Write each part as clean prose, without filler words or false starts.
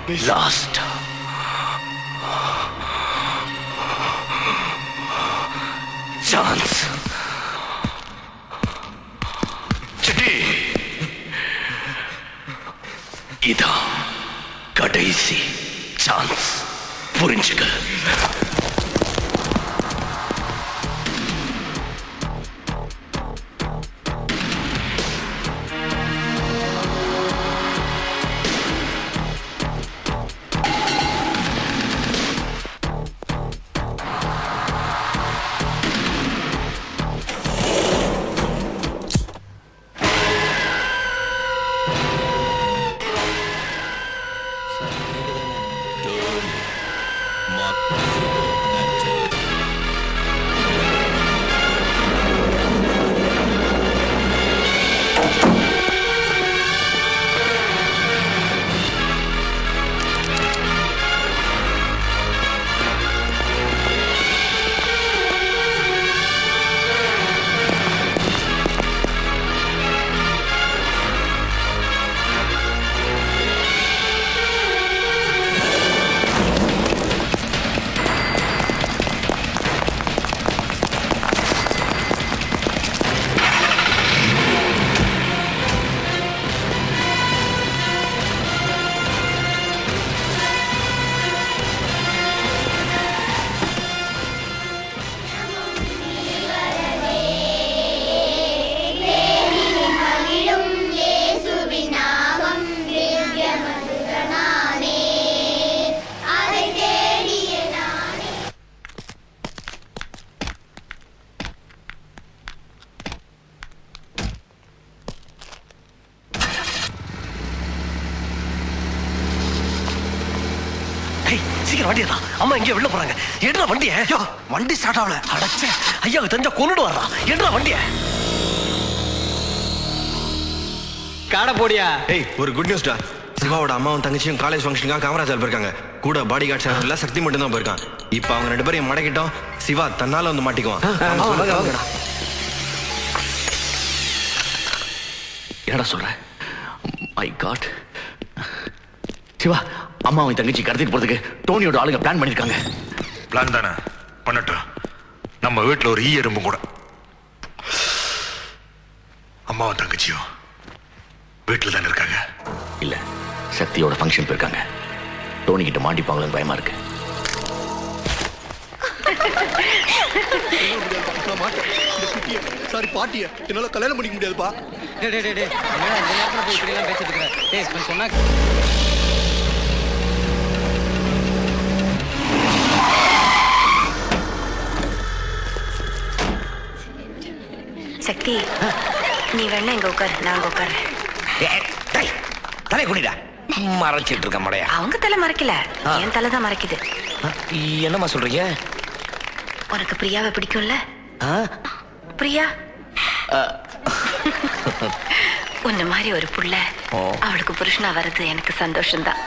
Last chance. இதான் கடைசி chance. புரிஞ்சுக்க. அம்மா இங்கே வெளில போறாங்க. என்ன வண்டிய? வண்டி ஸ்டார்ட் ஆகல. அடச்சே, ஐயா தெரிஞ்சா கொண்டுட்டு வர்றா. என்ன வண்டிய? காடை போடியா? ஏய், ஒரு குட் நியூஸ்டா. சிவாவோட அம்மாவும் தங்கச்சியும் காலேஜ் ஃபங்க்ஷனுக்காக காமராஜர் போயிருக்காங்க. கூட பாடி கார்ட்ஸ் எல்லாம் சக்தி மட்டும் தான் போயிருக்கான். இப்ப அவங்க 2 பேரையும் மடக்கிட்டோம். சிவா தன்னால வந்து மாட்டிக்குவான். என்னடா சொல்ற? My God. சிவா, அம்மாவும் தங்கச்சி கடத்திட்டு போறதுக்கு டோனியோட ஆளுங்க பிளான் பண்ணிருக்காங்க. பிளான் தானே, பண்ணட்டும். நம்ம வீட்டுல ஒரு எறும்பு கூட. அம்மாவும் தங்கச்சியும் வீட்டுல தானே இருக்காங்க. இல்ல, சக்தியோட ஃபங்க்ஷன் போயிருக்காங்க. டோனி கிட்ட மாட்டிப்பாங்களன்னு பயமா இருக்கு. சாரி பாட்டிய என்னால கல்யாணம் பண்ணிக்க முடியாதுப்பா. சொன்னா சக்தி, நீ வேணா இங்க உட்காரு, நாங்க உட்காரு. தலை குனிடா. மறைச்சிட்டு இருக்க மடையா? அவங்க தலை மறைக்கல, என் தலை தான் மறைக்குது. என்னம்மா சொல்றீங்க? உனக்கு பிரியாவை பிடிக்கும்ல? பிரியா உன்ன மாதிரி ஒரு புள்ள அவளுக்கு புருஷனா வர்றது எனக்கு சந்தோஷம்தான்.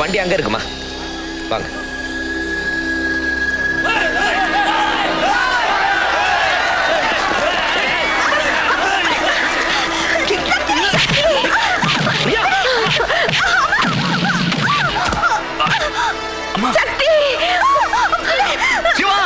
வண்டி அங்க இருக்குமா? வாங்க. அம்மா சக்தி சிவா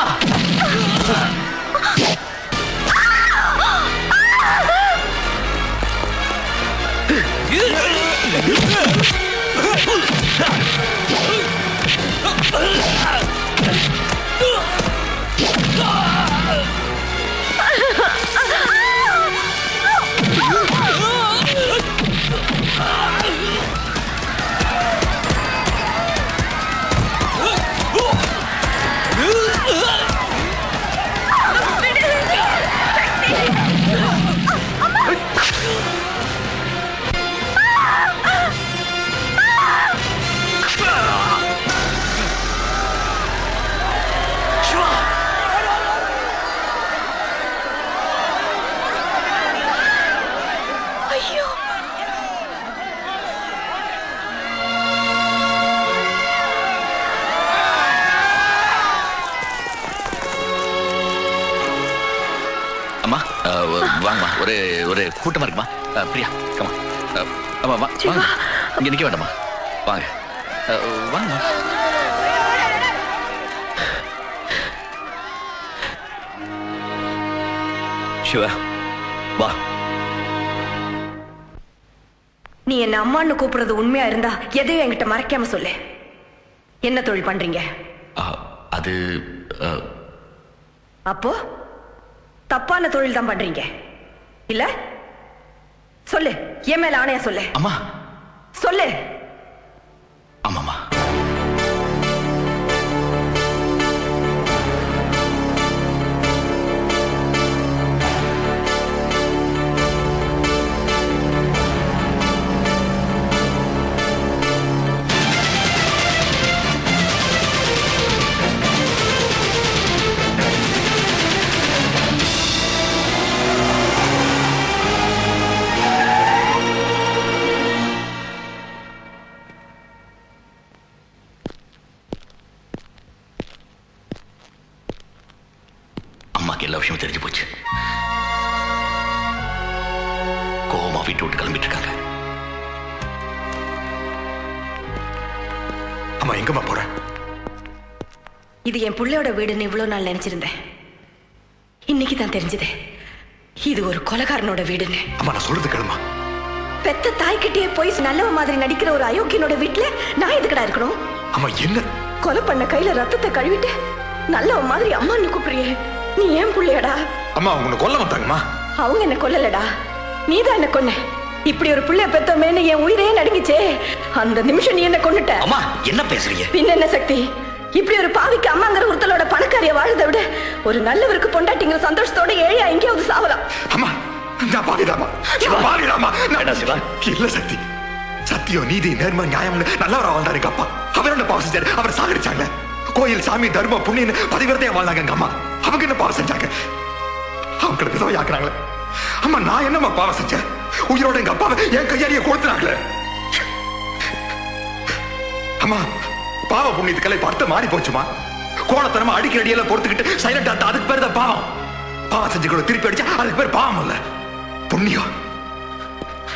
வாங்கம்மா. ஒரு கூட்டமா இருக்குமா? பிரியா கமா. ஆமா வாங்க. இங்க நிக்க வேண்டாமா? வாங்க வாங்க. சிவா வா. நீ என்ன அம்மான்னு கூப்பிடுறது உண்மையா இருந்தா எதையும் என்கிட்ட மறைக்காம சொல்லு. என்ன தொழில் பண்றீங்க? அது அப்போ தப்பான தொழில் தான் பண்றீங்க இல்ல? சொல்லு, என் மேல ஆணையா சொல்லு. அம்மா சொல்லு. ஆமாம்மா. எல்லா விஷயமும் தெரிஞ்சு போச்சு. கோவமா வீட்டு விட்டு கிளம்பிட்டு இருக்காங்க. அம்மா எங்கம்மா போற? இது என் புள்ளையோட வீடுன்னு இவ்வளவு நாள் நினைச்சிருந்தேன். இன்னைக்கு தான் தெரிஞ்சது இது ஒரு கொலைகாரனோட வீடுன்னு. அம்மா நான் சொல்றது கேளுமா. பெத்த தாய்கிட்டே போய் நல்லவ மாதிரி நடிக்கிற ஒரு அயோக்கியனோட வீட்டுல நான் எதுக்கடா இருக்கணும்? அம்மா என்ன? கொலை பண்ண கையில ரத்தத்தை கழுவிட்டு நல்லவ மாதிரி அம்மான்னு கூப்பிடுறியே, நீ ஏன் புள்ளையடா? அம்மா உன்னை கொல்ல மாட்டாங்கம்மா. அவங்க என்ன கொல்லலடா, நீதான் என்ன கொன்ன. இப்படி ஒரு பிள்ளைய பெத்தோமேன்னு என் உயிரே நடுங்கிச்சே. அந்த நிமிஷம் நீ என்ன கொன்னுட்ட. அம்மா என்ன பேசுறீங்க? பின்ன என்ன சக்தி, இப்படி ஒரு பாவிக்கு அம்மாங்கிற ஒருத்தலோட பணக்காரிய வாழதை விட ஒரு நல்லவருக்கு பொண்டாட்டிங்கிற சந்தோஷத்தோட ஏழையா எங்கேயாவது சாவலாம். அம்மா நான் பாவிதாமா, நான் பாவிதாமா. என்ன சிவா? இல்ல சக்தி, சத்தியம் நீதி நேர்மை நியாயம்னு நல்லவரா வாழ்ந்தாரு எங்க அப்பா. அவர் என்ன பாவம் செஞ்சாரு? அவர் சாகடிச்சாங்க. கோயில் சாமி தர்மம் புண்ணியன்னு பதிவிரதையா வாழ்ந்தாங்க எங்க அம்மா. அவங்க என்ன பாவம் செஞ்சாங்க? அவங்களை விதவையாக்குறாங்களே. அம்மா நான் என்னம்மா பாவம் செஞ்சேன்? உயிரோட எங்க அப்பாவை என் கையாலேயே கொடுத்துறாங்களே. அம்மா பாவ புண்ணியத்துக்களை பார்த்து மாறி போச்சுமா. கோணத்தனமா அடிக்கிற அடியெல்லாம் பொறுத்துக்கிட்டு சைலண்ட் அதுக்கு பேர் தான் பாவம். பாவம் செஞ்சு கூட திருப்பி அடிச்சா அதுக்கு பேர் பாவம் இல்ல, புண்ணியம்.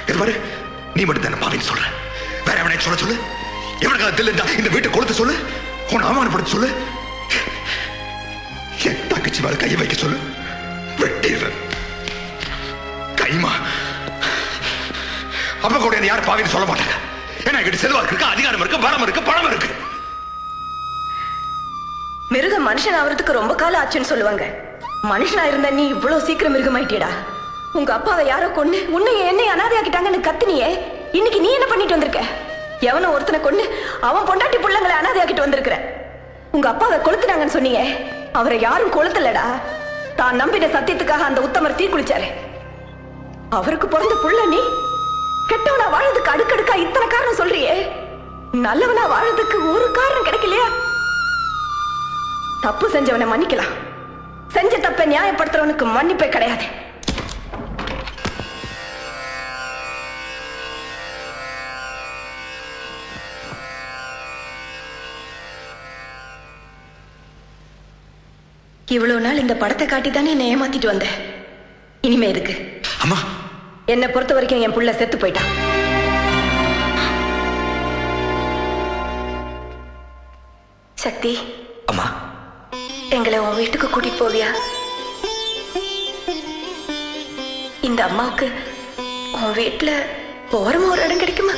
இது பாரு, நீ மட்டும் தானே பாவின்னு சொல்ற. வேற எவனை சொல்ல சொல்லு. எவனுக்காக தில்லைண்டா இந்த வீட்டை கொடுத்து சொல்லு. உன்னை அவமானப்படுத்த சொல்லு. என் தங்கச்சி மேல கையை வைக்க சொல்லு. வெட்டிடுறேன் கைமா. அப்ப கூட யாரும் பாவின்னு சொல்ல மாட்டாங்க. ஏன்னா என்கிட்ட செல்வாக்கு இருக்கு, அதிகாரம் இருக்கு, பலம் இருக்கு, பணம் இருக்கு. மிருகம் மனுஷன் ஆவறதுக்கு ரொம்ப காலம் ஆச்சுன்னு சொல்லுவாங்க. மனுஷனா இருந்த நீ இவ்வளவு சீக்கிரம் மிருகமாயிட்டியடா. உங்க அப்பாவை யாரோ கொண்டு உன்னை என்னை அனாதையாக்கிட்டாங்கன்னு கத்துனியே. இன்னைக்கு நீ என்ன பண்ணிட்டு வந்திருக்க? எவனோ ஒருத்தனை கொண்டு அவன் பொண்டாட்டி புள்ளங்களை அனாதையாக்கிட்டு வந்திருக்கிற. உங்க அப்பாவை கொளுத்துனாங்கன்னு சொன்னீங்க, அவரை யாரும் கொளுத்தலடா. தான் நம்பின சத்தியத்துக்காக அந்த உத்தமர் தீ குளிச்சாரு. அவருக்கு பிறந்த புள்ள நீ கெட்டவனா வாழறதுக்கு அடுக்கடுக்கா இத்தனை காரணம் சொல்றியே. நல்லவனா வாழறதுக்கு ஒரு காரணம் கிடைக்கலையா? தப்பு செஞ்சவனை மன்னிக்கலாம், செஞ்ச தப்பை நியாயப்படுத்துறவனுக்கு மன்னிப்பே கிடையாது. இவ்வளவு நாள் இந்த படத்தை காட்டி தானே என்னை ஏமாத்திட்டு வந்த. இனிமே எதுக்கு? அம்மா என்னை பொறுத்த வரைக்கும் என் புள்ள செத்து போயிட்டான். சக்தி, அம்மா, எங்களை உன் வீட்டுக்கு கூட்டிட்டு போவியா? இந்த அம்மாவுக்கு உன் வீட்டுல ஓரமா ஒரு இடம் கிடைக்குமா?